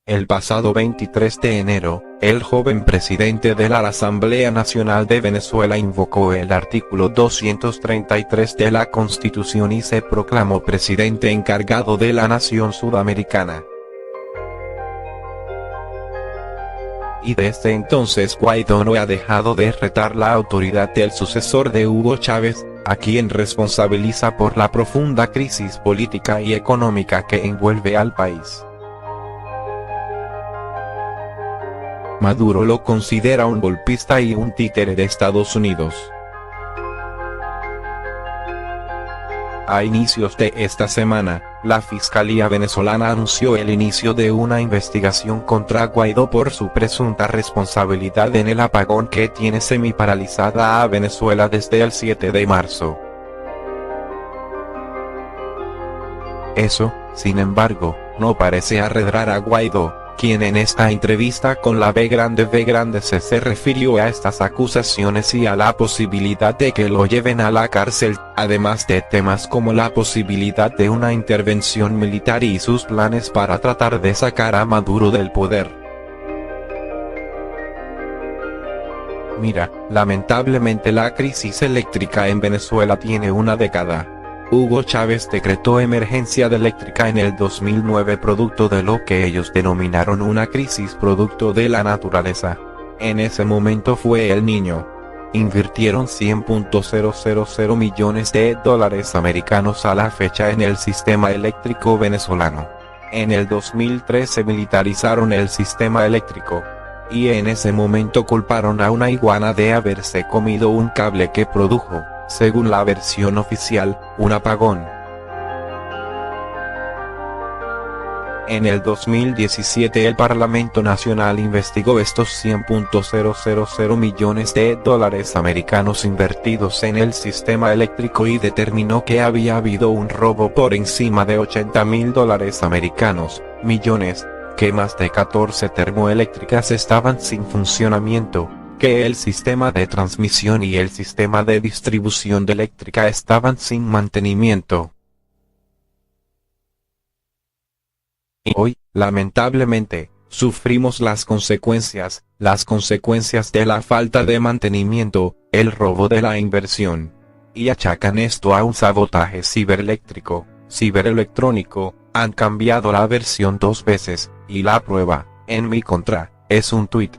El pasado 23 de enero, el joven presidente de la Asamblea Nacional de Venezuela invocó el artículo 233 de la Constitución y se proclamó presidente encargado de la nación sudamericana. Y desde entonces Guaidó no ha dejado de retar la autoridad del sucesor de Hugo Chávez, a quien responsabiliza por la profunda crisis política y económica que envuelve al país. Maduro lo considera un golpista y un títere de Estados Unidos. A inicios de esta semana, la Fiscalía venezolana anunció el inicio de una investigación contra Guaidó por su presunta responsabilidad en el apagón que tiene semi-paralizada a Venezuela desde el 7 de marzo. Eso, sin embargo, no parece arredrar a Guaidó, quien en esta entrevista con la V Grande se refirió a estas acusaciones y a la posibilidad de que lo lleven a la cárcel, además de temas como la posibilidad de una intervención militar y sus planes para tratar de sacar a Maduro del poder. Mira, lamentablemente la crisis eléctrica en Venezuela tiene una década. Hugo Chávez decretó emergencia eléctrica en el 2009 producto de lo que ellos denominaron una crisis producto de la naturaleza. En ese momento fue El Niño. Invirtieron $100.000 millones de dólares americanos a la fecha en el sistema eléctrico venezolano. En el 2013 militarizaron el sistema eléctrico. Y en ese momento culparon a una iguana de haberse comido un cable que produjo, según la versión oficial, un apagón. En el 2017 el Parlamento Nacional investigó estos $100.000 millones de dólares americanos invertidos en el sistema eléctrico y determinó que había habido un robo por encima de $80.000 americanos, millones, que más de 14 termoeléctricas estaban sin funcionamiento, que el sistema de transmisión y el sistema de distribución de eléctrica estaban sin mantenimiento. Y hoy, lamentablemente, sufrimos las consecuencias de la falta de mantenimiento, el robo de la inversión. Y achacan esto a un sabotaje ciberelectrónico, han cambiado la versión 2 veces, y la prueba, en mi contra, es un tuit.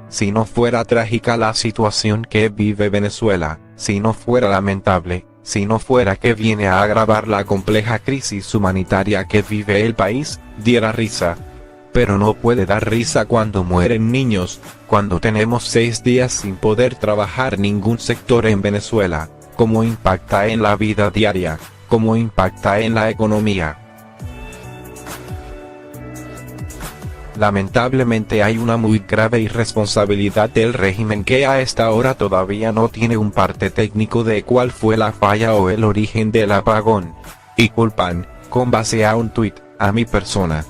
Si no fuera trágica la situación que vive Venezuela, si no fuera lamentable, si no fuera que viene a agravar la compleja crisis humanitaria que vive el país, diera risa. Pero no puede dar risa cuando mueren niños, cuando tenemos 6 días sin poder trabajar ningún sector en Venezuela, cómo impacta en la vida diaria, cómo impacta en la economía. Lamentablemente hay una muy grave irresponsabilidad del régimen que a esta hora todavía no tiene un parte técnico de cuál fue la falla o el origen del apagón. Y culpan, con base a un tuit, a mi persona.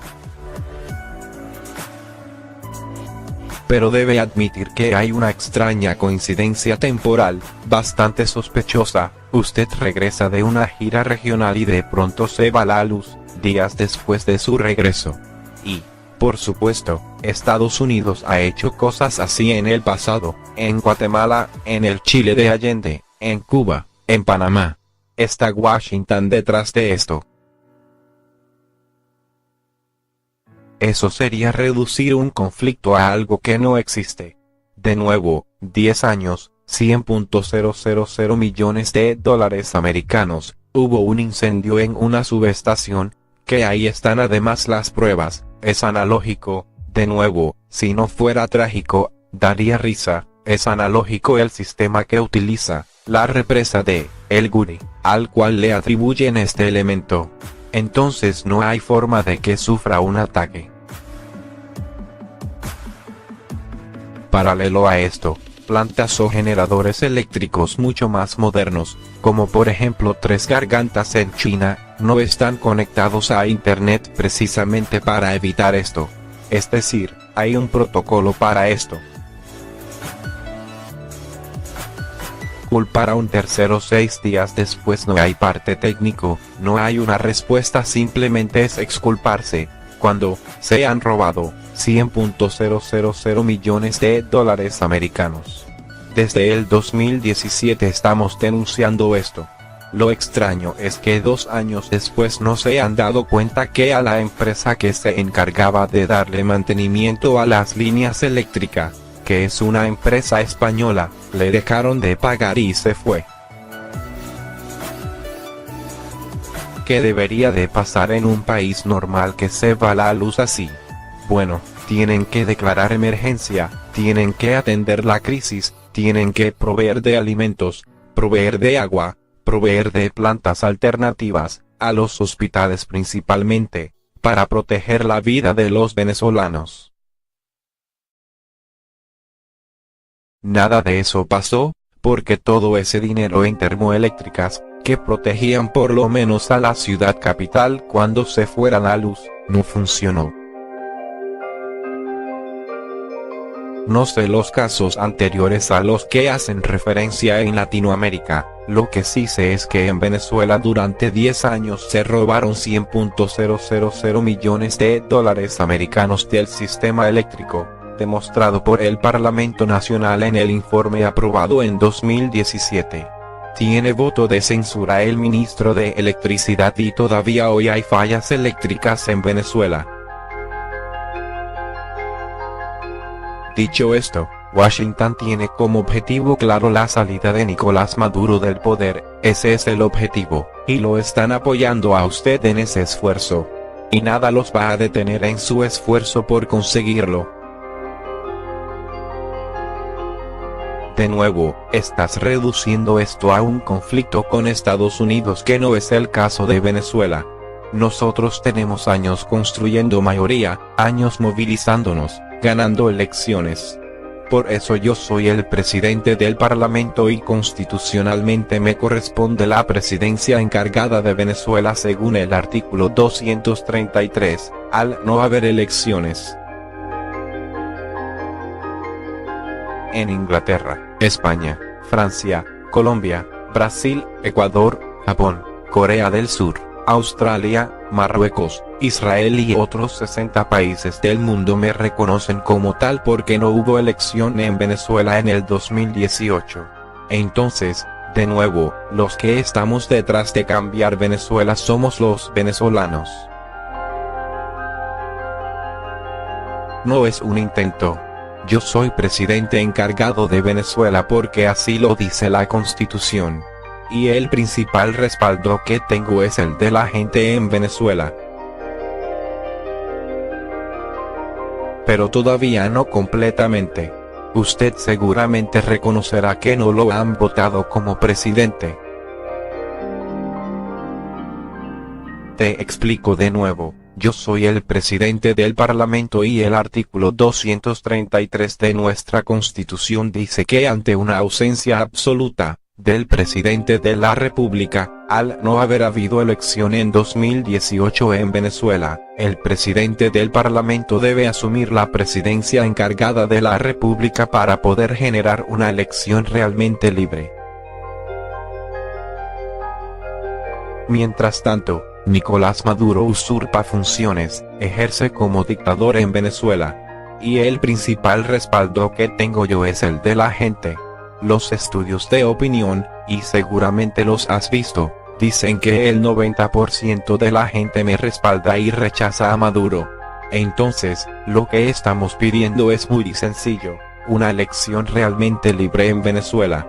Pero debe admitir que hay una extraña coincidencia temporal, bastante sospechosa. Usted regresa de una gira regional y de pronto se va la luz, días después de su regreso. Y, por supuesto, Estados Unidos ha hecho cosas así en el pasado, en Guatemala, en el Chile de Allende, en Cuba, en Panamá. Está Washington detrás de esto. Eso sería reducir un conflicto a algo que no existe. De nuevo, 10 años, $100.000 millones de dólares americanos, hubo un incendio en una subestación, que ahí están además las pruebas. Es analógico, de nuevo, si no fuera trágico, daría risa, es analógico el sistema que utiliza, la represa de El Guri, al cual le atribuyen este elemento. Entonces no hay forma de que sufra un ataque. Paralelo a esto, plantas o generadores eléctricos mucho más modernos, como por ejemplo Tres Gargantas en China, no están conectados a Internet precisamente para evitar esto. Es decir, hay un protocolo para esto. culpar a un tercero 6 días después. No hay parte técnico, no hay una respuesta, simplemente es exculparse, cuando se han robado 100.000 millones de dólares americanos. Desde el 2017 estamos denunciando esto. Lo extraño es que 2 años después no se han dado cuenta que a la empresa que se encargaba de darle mantenimiento a las líneas eléctricas, que es una empresa española, le dejaron de pagar y se fue. ¿Qué debería de pasar en un país normal que se va la luz así? Bueno, tienen que declarar emergencia, tienen que atender la crisis, tienen que proveer de alimentos, proveer de agua, proveer de plantas alternativas, a los hospitales principalmente, para proteger la vida de los venezolanos. Nada de eso pasó, porque todo ese dinero en termoeléctricas, que protegían por lo menos a la ciudad capital cuando se fuera la luz, no funcionó. No sé los casos anteriores a los que hacen referencia en Latinoamérica, lo que sí sé es que en Venezuela durante 10 años se robaron 100.000 millones de dólares americanos del sistema eléctrico, demostrado por el Parlamento Nacional en el informe aprobado en 2017. Tiene voto de censura el ministro de Electricidad y todavía hoy hay fallas eléctricas en Venezuela. Dicho esto, Washington tiene como objetivo claro la salida de Nicolás Maduro del poder, ese es el objetivo, y lo están apoyando a usted en ese esfuerzo. Y nada los va a detener en su esfuerzo por conseguirlo. De nuevo, estás reduciendo esto a un conflicto con Estados Unidos que no es el caso de Venezuela. Nosotros tenemos años construyendo mayoría, años movilizándonos, ganando elecciones. Por eso yo soy el presidente del Parlamento y constitucionalmente me corresponde la presidencia encargada de Venezuela según el artículo 233, al no haber elecciones. En Inglaterra, España, Francia, Colombia, Brasil, Ecuador, Japón, Corea del Sur, Australia, Marruecos, Israel y otros 60 países del mundo me reconocen como tal porque no hubo elección en Venezuela en el 2018. Entonces, de nuevo, los que estamos detrás de cambiar Venezuela somos los venezolanos. No es un intento. Yo soy presidente encargado de Venezuela porque así lo dice la Constitución. Y el principal respaldo que tengo es el de la gente en Venezuela. Pero todavía no completamente. Usted seguramente reconocerá que no lo han votado como presidente. Te explico de nuevo. Yo soy el presidente del Parlamento y el artículo 233 de nuestra Constitución dice que ante una ausencia absoluta del presidente de la República, al no haber habido elección en 2018 en Venezuela, el presidente del Parlamento debe asumir la presidencia encargada de la República para poder generar una elección realmente libre. Mientras tanto, Nicolás Maduro usurpa funciones, ejerce como dictador en Venezuela. Y el principal respaldo que tengo yo es el de la gente. Los estudios de opinión, y seguramente los has visto, dicen que el 90% de la gente me respalda y rechaza a Maduro. Entonces, lo que estamos pidiendo es muy sencillo, una elección realmente libre en Venezuela.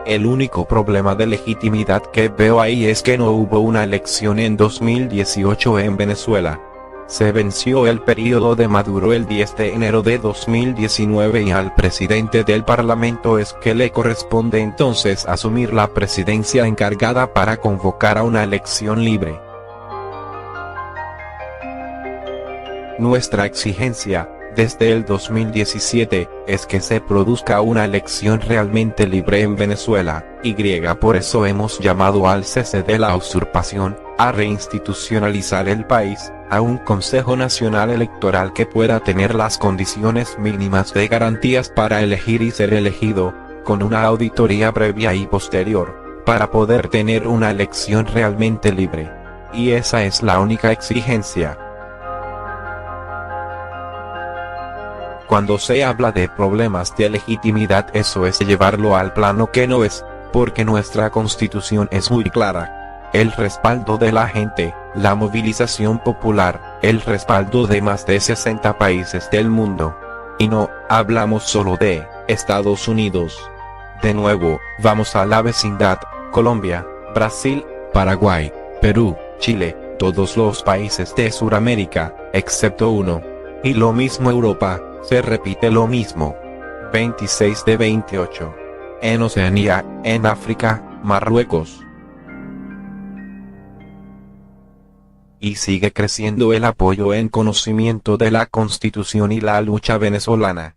El único problema de legitimidad que veo ahí es que no hubo una elección en 2018 en Venezuela. Se venció el periodo de Maduro el 10 de enero de 2019 y al presidente del Parlamento es que le corresponde entonces asumir la presidencia encargada para convocar a una elección libre. Nuestra exigencia, desde el 2017, es que se produzca una elección realmente libre en Venezuela, y por eso hemos llamado al cese de la usurpación, a reinstitucionalizar el país, a un Consejo Nacional Electoral que pueda tener las condiciones mínimas de garantías para elegir y ser elegido, con una auditoría previa y posterior, para poder tener una elección realmente libre. Y esa es la única exigencia. Cuando se habla de problemas de legitimidad, eso es llevarlo al plano que no es, porque nuestra Constitución es muy clara. El respaldo de la gente, la movilización popular, el respaldo de más de 60 países del mundo. Y no hablamos solo de Estados Unidos. De nuevo, vamos a la vecindad: Colombia, Brasil, Paraguay, Perú, Chile, todos los países de Sudamérica, excepto uno. Y lo mismo Europa, se repite lo mismo. 26 de 28. En Oceanía, en África, Marruecos. Y sigue creciendo el apoyo en conocimiento de la Constitución y la lucha venezolana.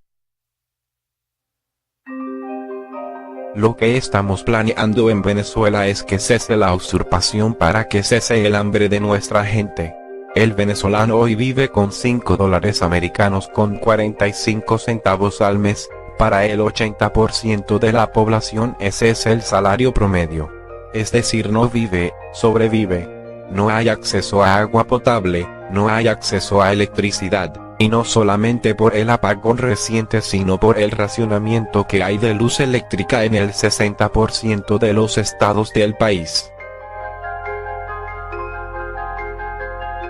Lo que estamos planeando en Venezuela es que cese la usurpación para que cese el hambre de nuestra gente. El venezolano hoy vive con $5 americanos con 45 centavos al mes. Para el 80% de la población ese es el salario promedio. Es decir, no vive, sobrevive. No hay acceso a agua potable, no hay acceso a electricidad, y no solamente por el apagón reciente sino por el racionamiento que hay de luz eléctrica en el 60% de los estados del país.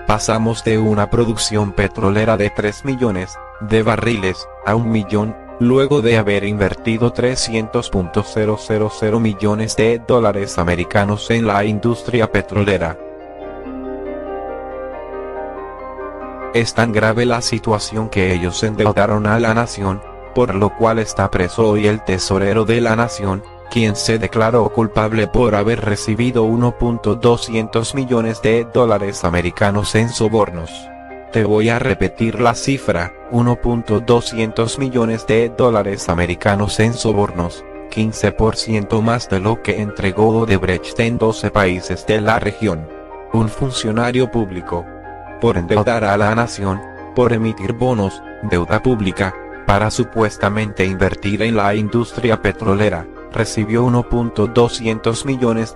Pasamos de una producción petrolera de 3 millones de barriles a 1 millón, luego de haber invertido $300.000 millones americanos en la industria petrolera. Es tan grave la situación que ellos endeudaron a la nación, por lo cual está preso hoy el tesorero de la nación, quien se declaró culpable por haber recibido $1.200 millones americanos en sobornos. Te voy a repetir la cifra: $1.200 millones americanos en sobornos, 15% más de lo que entregó Odebrecht en 12 países de la región. Un funcionario público, por endeudar a la nación, por emitir bonos, deuda pública, para supuestamente invertir en la industria petrolera, recibió $1.200 millones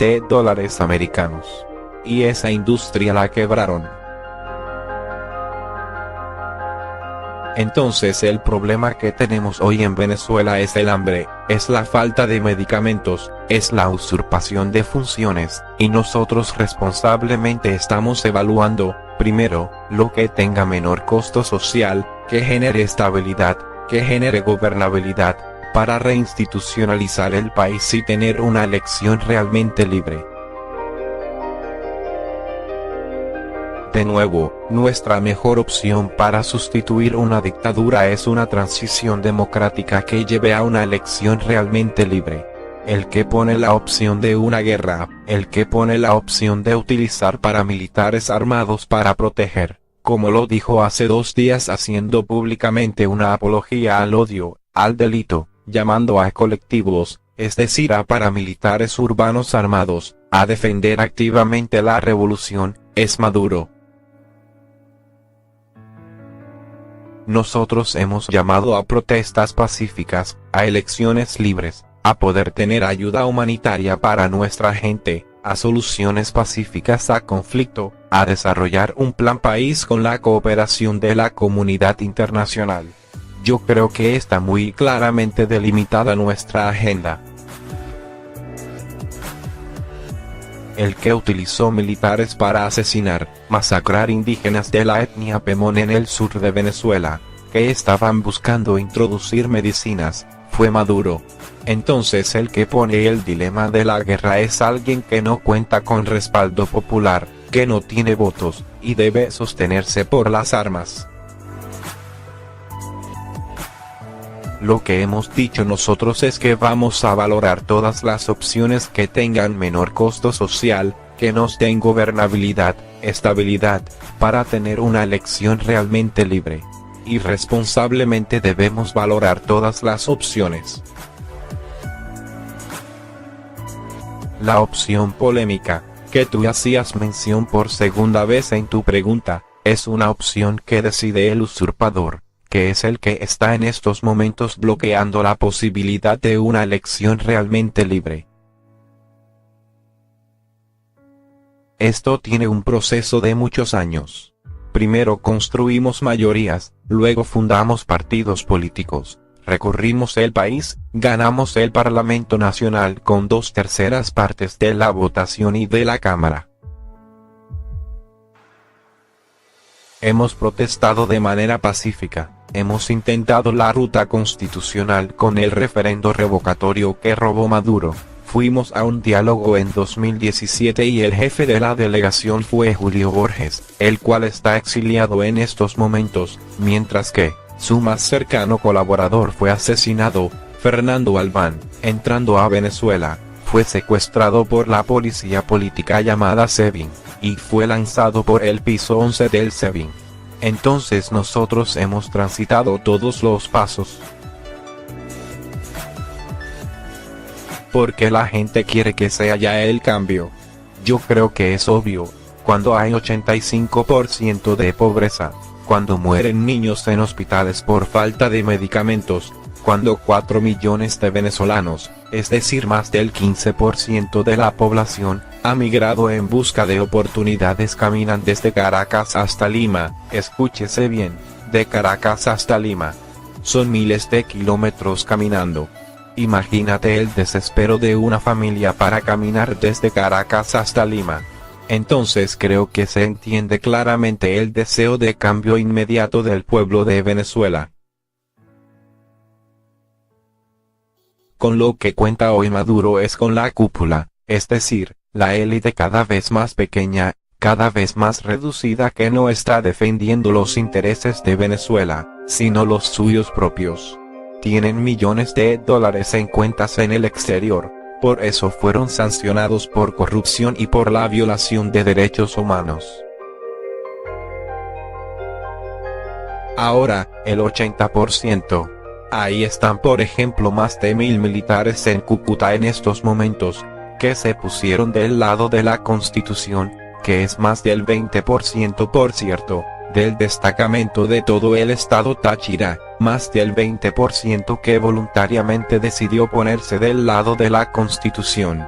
americanos. Y esa industria la quebraron. Entonces el problema que tenemos hoy en Venezuela es el hambre, es la falta de medicamentos, es la usurpación de funciones, y nosotros responsablemente estamos evaluando, primero, lo que tenga menor costo social, que genere estabilidad, que genere gobernabilidad, para reinstitucionalizar el país y tener una elección realmente libre. De nuevo, nuestra mejor opción para sustituir una dictadura es una transición democrática que lleve a una elección realmente libre. El que pone la opción de una guerra, el que pone la opción de utilizar paramilitares armados para proteger, como lo dijo hace 2 días haciendo públicamente una apología al odio, al delito, llamando a colectivos, es decir a paramilitares urbanos armados, a defender activamente la revolución, es Maduro. Nosotros hemos llamado a protestas pacíficas, a elecciones libres, a poder tener ayuda humanitaria para nuestra gente, a soluciones pacíficas a conflicto, a desarrollar un plan país con la cooperación de la comunidad internacional. Yo creo que está muy claramente delimitada nuestra agenda. El que utilizó militares para asesinar, masacrar indígenas de la etnia Pemón en el sur de Venezuela, que estaban buscando introducir medicinas, fue Maduro. Entonces el que pone el dilema de la guerra es alguien que no cuenta con respaldo popular, que no tiene votos, y debe sostenerse por las armas. Lo que hemos dicho nosotros es que vamos a valorar todas las opciones que tengan menor costo social, que nos den gobernabilidad, estabilidad, para tener una elección realmente libre. Y responsablemente debemos valorar todas las opciones. La opción polémica, que tú hacías mención por segunda vez en tu pregunta, Es una opción que decide el usurpador, que es el que está en estos momentos bloqueando la posibilidad de una elección realmente libre. Esto tiene un proceso de muchos años. Primero construimos mayorías, luego fundamos partidos políticos, recorrimos el país, ganamos el Parlamento Nacional con 2/3 partes de la votación y de la Cámara. Hemos protestado de manera pacífica, hemos intentado la ruta constitucional con el referendo revocatorio que robó Maduro. Fuimos a un diálogo en 2017 y el jefe de la delegación fue Julio Borges, el cual está exiliado en estos momentos, mientras que su más cercano colaborador fue asesinado. Fernando Albán, entrando a Venezuela, fue secuestrado por la policía política llamada SEBIN, y fue lanzado por el piso 11 del SEBIN. Entonces nosotros hemos transitado todos los pasos. Porque la gente quiere que sea ya el cambio. Yo creo que es obvio, cuando hay 85% de pobreza, cuando mueren niños en hospitales por falta de medicamentos, cuando 4 millones de venezolanos, es decir más del 15% de la población, ha migrado en busca de oportunidades, caminan desde Caracas hasta Lima, escúchese bien, de Caracas hasta Lima. Son miles de kilómetros caminando. Imagínate el desespero de una familia para caminar desde Caracas hasta Lima. Entonces creo que se entiende claramente el deseo de cambio inmediato del pueblo de Venezuela. Con lo que cuenta hoy Maduro es con la cúpula, es decir, la élite cada vez más pequeña, cada vez más reducida, que no está defendiendo los intereses de Venezuela, sino los suyos propios. Tienen millones de dólares en cuentas en el exterior, por eso fueron sancionados por corrupción y por la violación de derechos humanos. Ahora, el 80%. Ahí están por ejemplo más de 1000 militares en Cúcuta en estos momentos, que se pusieron del lado de la Constitución, que es más del 20% por cierto, del destacamento de todo el estado Táchira, más del 20% que voluntariamente decidió ponerse del lado de la Constitución.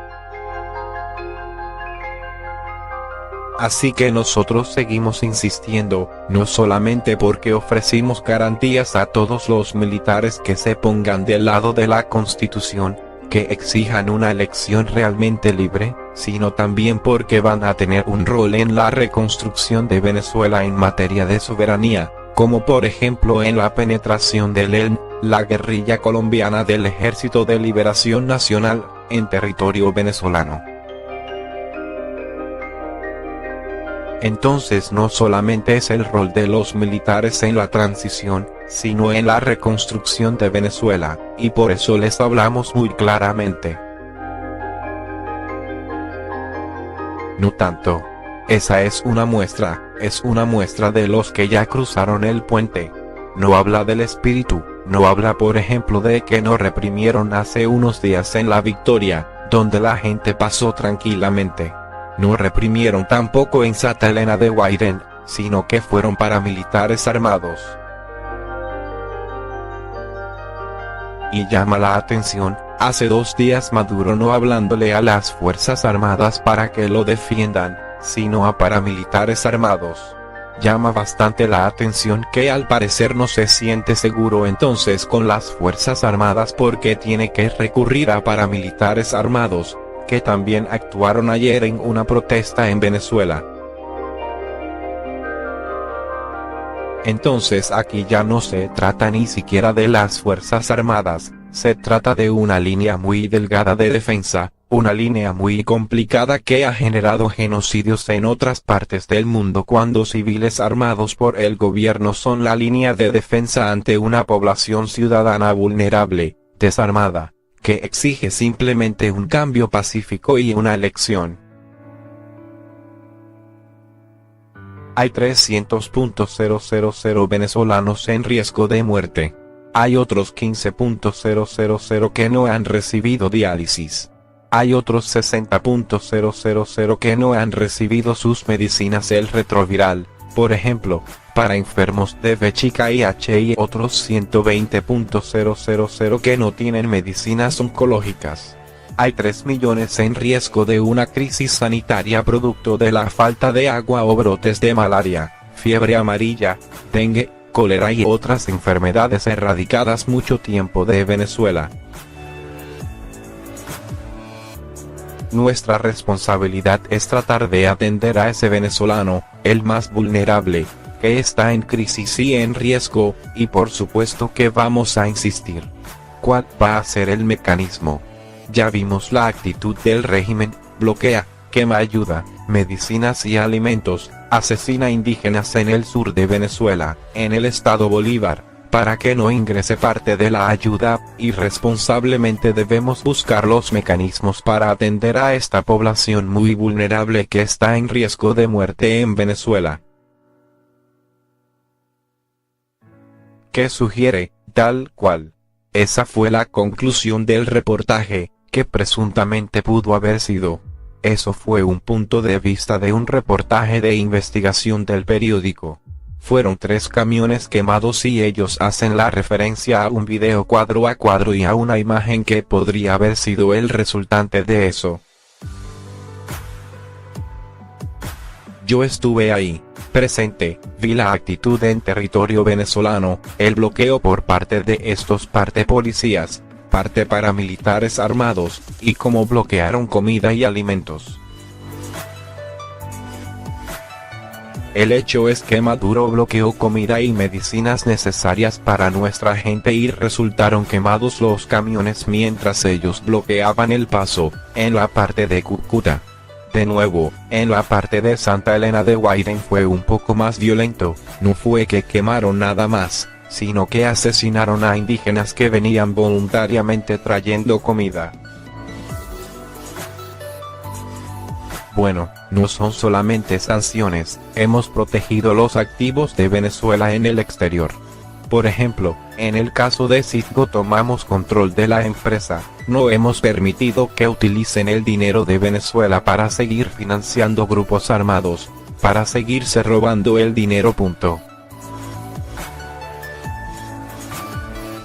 Así que nosotros seguimos insistiendo, no solamente porque ofrecimos garantías a todos los militares que se pongan del lado de la Constitución, que exijan una elección realmente libre, sino también porque van a tener un rol en la reconstrucción de Venezuela en materia de soberanía, como por ejemplo en la penetración del ELN, la guerrilla colombiana del Ejército de Liberación Nacional, en territorio venezolano. Entonces no solamente es el rol de los militares en la transición, sino en la reconstrucción de Venezuela, y por eso les hablamos muy claramente. No tanto. Esa es una muestra de los que ya cruzaron el puente. No habla del espíritu, no habla por ejemplo de que no reprimieron hace unos días en La Victoria, donde la gente pasó tranquilamente. No reprimieron tampoco en Santa Elena de Guairén, sino que fueron paramilitares armados. Y llama la atención, hace 2 días Maduro no hablándole a las Fuerzas Armadas para que lo defiendan, sino a paramilitares armados. Llama bastante la atención que al parecer no se siente seguro entonces con las Fuerzas Armadas porque tiene que recurrir a paramilitares armados, que también actuaron ayer en una protesta en Venezuela. Entonces aquí ya no se trata ni siquiera de las Fuerzas Armadas, se trata de una línea muy delgada de defensa, una línea muy complicada que ha generado genocidios en otras partes del mundo cuando civiles armados por el gobierno son la línea de defensa ante una población ciudadana vulnerable, desarmada, que exige simplemente un cambio pacífico y una elección. Hay 300.000 venezolanos en riesgo de muerte. Hay otros 15.000 que no han recibido diálisis. Hay otros 60.000 que no han recibido sus medicinas el retroviral, Por ejemplo, para enfermos de VIH y otros 120.000 que no tienen medicinas oncológicas. Hay 3 millones en riesgo de una crisis sanitaria producto de la falta de agua o brotes de malaria, fiebre amarilla, dengue, cólera y otras enfermedades erradicadas mucho tiempo de Venezuela. Nuestra responsabilidad es tratar de atender a ese venezolano, el más vulnerable, que está en crisis y en riesgo, y por supuesto que vamos a insistir. ¿Cuál va a ser el mecanismo? Ya vimos la actitud del régimen: bloquea, quema ayuda, medicinas y alimentos, asesina indígenas en el sur de Venezuela, en el estado Bolívar, para que no ingrese parte de la ayuda. Irresponsablemente debemos buscar los mecanismos para atender a esta población muy vulnerable que está en riesgo de muerte en Venezuela. ¿Qué sugiere? Tal cual. Esa fue la conclusión del reportaje, que presuntamente pudo haber sido. Eso fue un punto de vista de un reportaje de investigación del periódico. Fueron 3 camiones quemados y ellos hacen la referencia a un video cuadro a cuadro y a una imagen que podría haber sido el resultante de eso. Yo estuve ahí, presente, vi la actitud en territorio venezolano, el bloqueo por parte de estos parte policías, parte paramilitares armados, y cómo bloquearon comida y alimentos. El hecho es que Maduro bloqueó comida y medicinas necesarias para nuestra gente y resultaron quemados los camiones mientras ellos bloqueaban el paso, en la parte de Cúcuta. De nuevo, en la parte de Santa Elena de Guairén fue un poco más violento, no fue que quemaron nada más, sino que asesinaron a indígenas que venían voluntariamente trayendo comida. Bueno, no son solamente sanciones, hemos protegido los activos de Venezuela en el exterior. Por ejemplo, en el caso de Citgo tomamos control de la empresa, no hemos permitido que utilicen el dinero de Venezuela para seguir financiando grupos armados, para seguirse robando el dinero.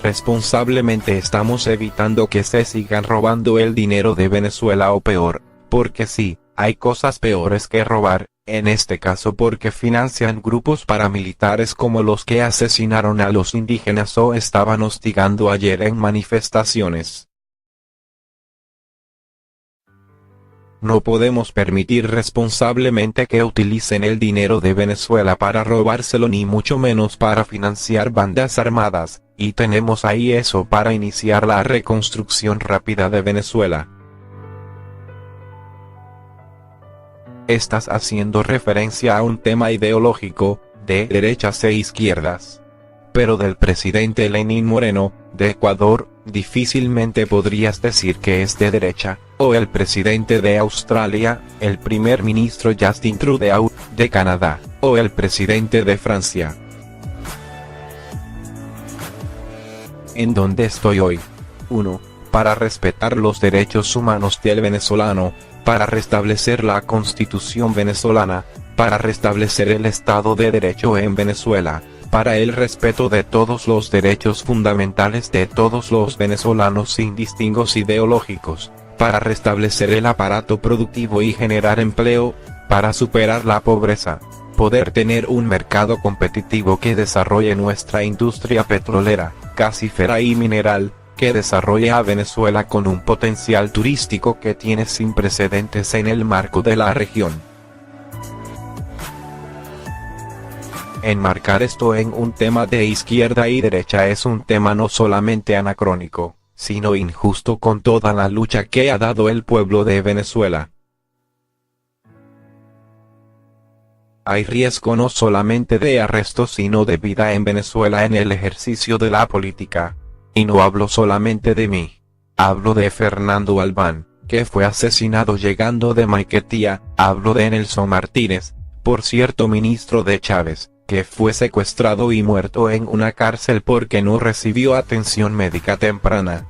Responsablemente estamos evitando que se sigan robando el dinero de Venezuela o peor, porque sí, hay cosas peores que robar, en este caso porque financian grupos paramilitares como los que asesinaron a los indígenas o estaban hostigando ayer en manifestaciones. No podemos permitir responsablemente que utilicen el dinero de Venezuela para robárselo ni mucho menos para financiar bandas armadas, y tenemos ahí eso para iniciar la reconstrucción rápida de Venezuela. Estás haciendo referencia a un tema ideológico, de derechas e izquierdas. Pero del presidente Lenín Moreno, de Ecuador, difícilmente podrías decir que es de derecha, o el presidente de Australia, el primer ministro Justin Trudeau, de Canadá, o el presidente de Francia. ¿En dónde estoy hoy? 1. Para respetar los derechos humanos del venezolano, para restablecer la Constitución venezolana, para restablecer el Estado de Derecho en Venezuela, para el respeto de todos los derechos fundamentales de todos los venezolanos sin distingos ideológicos, para restablecer el aparato productivo y generar empleo, para superar la pobreza, poder tener un mercado competitivo que desarrolle nuestra industria petrolera, gasífera y mineral, que desarrolle a Venezuela con un potencial turístico que tiene sin precedentes en el marco de la región. Enmarcar esto en un tema de izquierda y derecha es un tema no solamente anacrónico, sino injusto con toda la lucha que ha dado el pueblo de Venezuela. Hay riesgo no solamente de arresto sino de vida en Venezuela en el ejercicio de la política. Y no hablo solamente de mí. Hablo de Fernando Albán, que fue asesinado llegando de Maiquetía, hablo de Nelson Martínez, por cierto ministro de Chávez, que fue secuestrado y muerto en una cárcel porque no recibió atención médica temprana.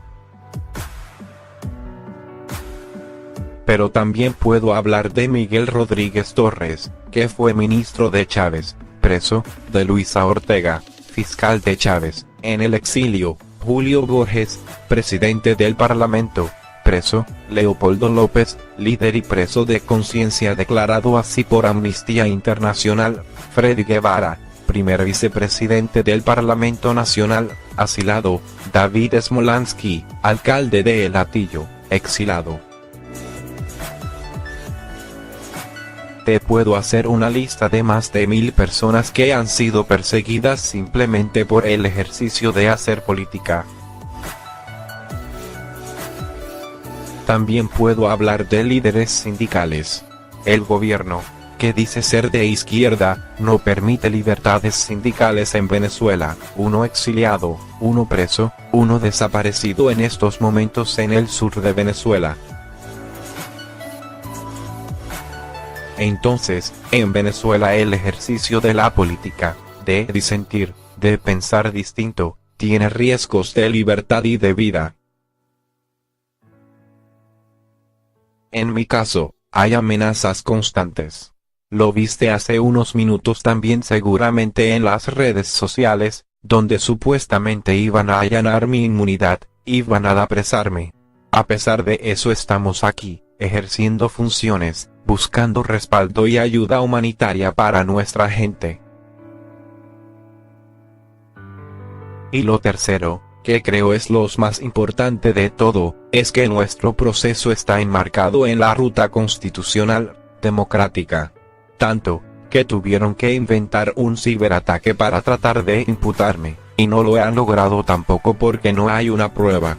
Pero también puedo hablar de Miguel Rodríguez Torres, que fue ministro de Chávez, preso, de Luisa Ortega, fiscal de Chávez, en el exilio, Julio Borges, presidente del Parlamento, preso, Leopoldo López, líder y preso de conciencia declarado así por Amnistía Internacional, Freddy Guevara, primer vicepresidente del Parlamento Nacional, asilado, David Smolansky, alcalde de El Hatillo, exilado. Te puedo hacer una lista de más de 1000 personas que han sido perseguidas simplemente por el ejercicio de hacer política. También puedo hablar de líderes sindicales. El gobierno, que dice ser de izquierda, no permite libertades sindicales en Venezuela, uno exiliado, uno preso, uno desaparecido en estos momentos en el sur de Venezuela. Entonces, en Venezuela el ejercicio de la política, de disentir, de pensar distinto, tiene riesgos de libertad y de vida. En mi caso, hay amenazas constantes. Lo viste hace unos minutos también seguramente en las redes sociales, donde supuestamente iban a allanar mi inmunidad, iban a apresarme. A pesar de eso estamos aquí, ejerciendo funciones, buscando respaldo y ayuda humanitaria para nuestra gente. Y lo tercero, que creo es lo más importante de todo, es que nuestro proceso está enmarcado en la ruta constitucional, democrática. Tanto, que tuvieron que inventar un ciberataque para tratar de imputarme, y no lo han logrado tampoco porque no hay una prueba.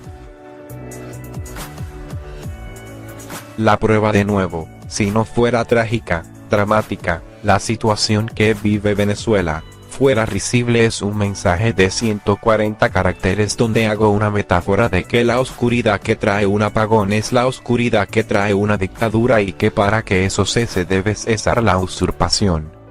La prueba de nuevo, si no fuera trágica, dramática, la situación que vive Venezuela, fuera risible es un mensaje de 140 caracteres donde hago una metáfora de que la oscuridad que trae un apagón es la oscuridad que trae una dictadura y que para que eso cese debe cesar la usurpación.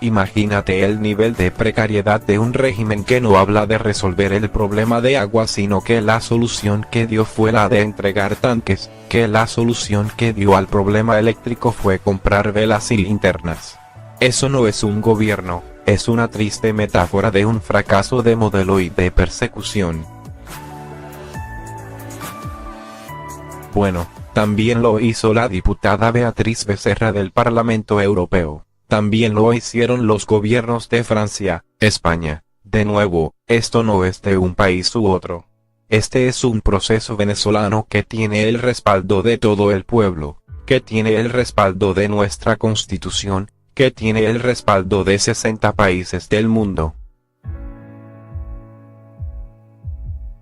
Imagínate el nivel de precariedad de un régimen que no habla de resolver el problema de agua sino que la solución que dio fue la de entregar tanques, que la solución que dio al problema eléctrico fue comprar velas y linternas. Eso no es un gobierno, es una triste metáfora de un fracaso de modelo y de persecución. Bueno, también lo hizo la diputada Beatriz Becerra del Parlamento Europeo. También lo hicieron los gobiernos de Francia, España. De nuevo, esto no es de un país u otro. Este es un proceso venezolano que tiene el respaldo de todo el pueblo, que tiene el respaldo de nuestra Constitución, que tiene el respaldo de 60 países del mundo.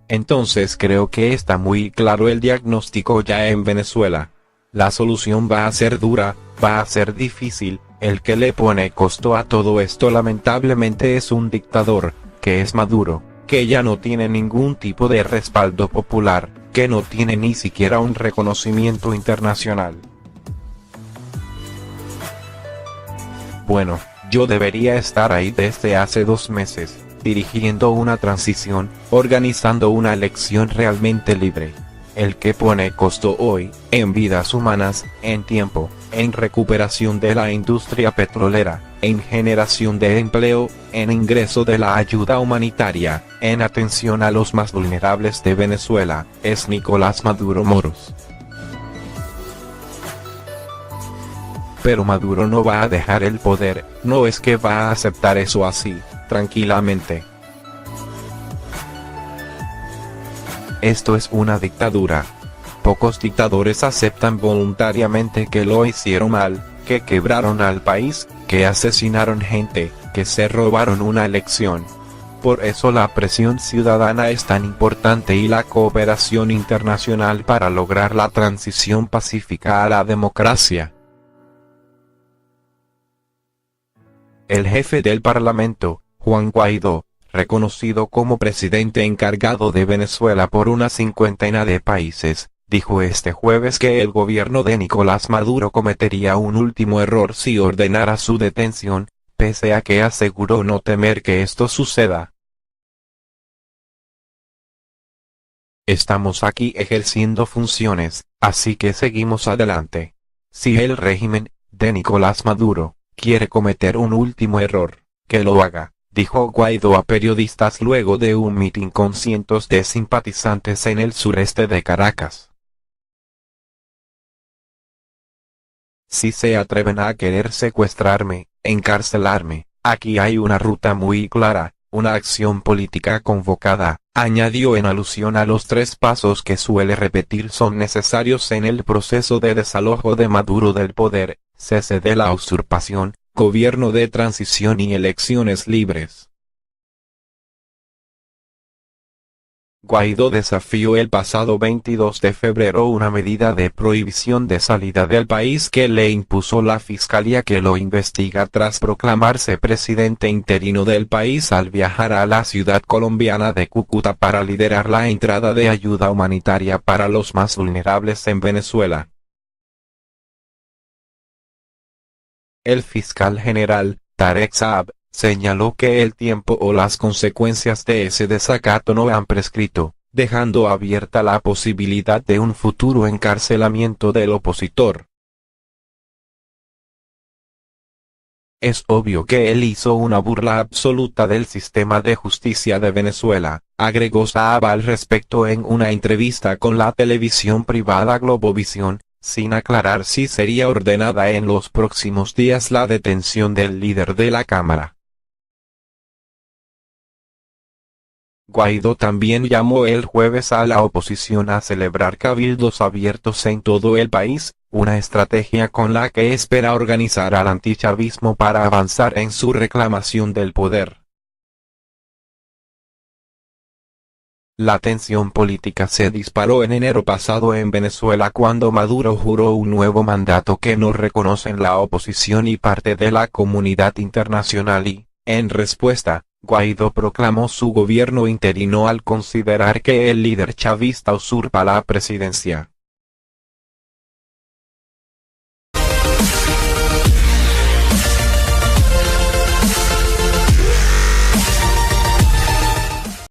Entonces creo que está muy claro el diagnóstico ya en Venezuela. La solución va a ser dura, va a ser difícil. El que le pone costo a todo esto lamentablemente es un dictador, que es Maduro, que ya no tiene ningún tipo de respaldo popular, que no tiene ni siquiera un reconocimiento internacional. Bueno, yo debería estar ahí desde hace 2 meses, dirigiendo una transición, organizando una elección realmente libre. El que pone costo hoy, en vidas humanas, en tiempo, en recuperación de la industria petrolera, en generación de empleo, en ingreso de la ayuda humanitaria, en atención a los más vulnerables de Venezuela, es Nicolás Maduro Moros. Pero Maduro no va a dejar el poder, no es que va a aceptar eso así, tranquilamente. Esto es una dictadura. Pocos dictadores aceptan voluntariamente que lo hicieron mal, que quebraron al país, que asesinaron gente, que se robaron una elección. Por eso la presión ciudadana es tan importante y la cooperación internacional para lograr la transición pacífica a la democracia. El jefe del Parlamento, Juan Guaidó, reconocido como presidente encargado de Venezuela por una 50 de países, dijo este jueves que el gobierno de Nicolás Maduro cometería un último error si ordenara su detención, pese a que aseguró no temer que esto suceda. Estamos aquí ejerciendo funciones, así que seguimos adelante. Si el régimen, de Nicolás Maduro, quiere cometer un último error, que lo haga, dijo Guaidó a periodistas luego de un mitin con cientos de simpatizantes en el sureste de Caracas. Si se atreven a querer secuestrarme, encarcelarme, aquí hay una ruta muy clara, una acción política convocada, añadió en alusión a los 3 pasos que suele repetir son necesarios en el proceso de desalojo de Maduro del poder, cese de la usurpación, gobierno de transición y elecciones libres. Guaidó desafió el pasado 22 de febrero una medida de prohibición de salida del país que le impuso la fiscalía que lo investiga tras proclamarse presidente interino del país al viajar a la ciudad colombiana de Cúcuta para liderar la entrada de ayuda humanitaria para los más vulnerables en Venezuela. El fiscal general, Tarek Saab, señaló que el tiempo o las consecuencias de ese desacato no han prescrito, dejando abierta la posibilidad de un futuro encarcelamiento del opositor. Es obvio que él hizo una burla absoluta del sistema de justicia de Venezuela, agregó Saab al respecto en una entrevista con la televisión privada Globovisión, sin aclarar si sería ordenada en los próximos días la detención del líder de la Cámara. Guaidó también llamó el jueves a la oposición a celebrar cabildos abiertos en todo el país, una estrategia con la que espera organizar al antichavismo para avanzar en su reclamación del poder. La tensión política se disparó en enero pasado en Venezuela cuando Maduro juró un nuevo mandato que no reconocen la oposición y parte de la comunidad internacional y, en respuesta, Guaidó proclamó su gobierno interino al considerar que el líder chavista usurpa la presidencia.